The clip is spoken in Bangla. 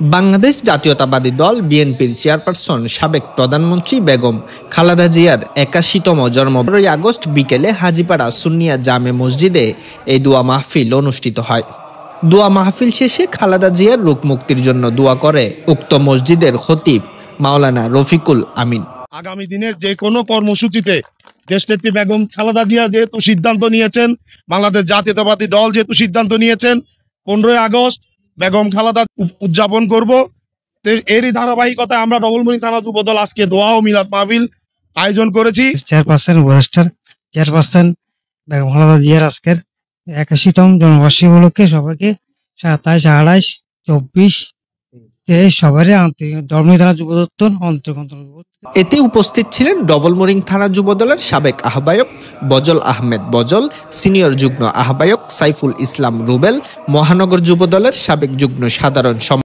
বাংলাদেশ জাতীয়তাবাদী দল বিএনপির চেয়ারপারসন সাবেক প্রধানমন্ত্রী বেগম খালেদা জিয়ার ৮১তম জন্ম ১৫ আগস্ট বিকেলে হাজীপাড়া সুন্নিয়া জামে মসজিদে এই দোয়া মাহফিল অনুষ্ঠিত হয়। দোয়া মাহফিল শেষে খালেদা জিয়ার রোগ মুক্তির জন্য দোয়া করে উক্ত মসজিদের খতিব মাওলানা রফিকুল আমিন। আগামী দিনের যে কোনো কর্মসূচিতে দেশনেত্রী বেগম খালেদা জিয়া যেহেতু সিদ্ধান্ত নিয়েছেন, বাংলাদেশ জাতীয়তাবাদী দল যেহেতু সিদ্ধান্ত নিয়েছেন ১৫ আগস্ট বেগম খালেদা উদযাপন করব, এরই ধারাবাহিকতায় আমরা ডবলমুরিং থানা যুবদল আজকে দোয়া ও মিলাদ মাহফিল আয়োজন করেছি। চেয়ারপারসন বেগম খালেদা জিয়ার আজকের ৮১তম জন্মবার্ষিকী উপলক্ষে সবাইকে ২৭, ২৮, ২৪ সবারই আন্তরিক ডবলমুরিং থানা যুবদল অন্তর্গত। এতে উপস্থিত ছিলেন ডবলমুরিং থানা যুবদলের সাবেক আহ্বায়ক বজল আহমেদ বজল, সিনিয়র যুগ্ম আহ্বায়ক সাইফুল ইসলাম রুবেল, মহানগর যুবদলের সাবেক যুগ্ম সাধারণ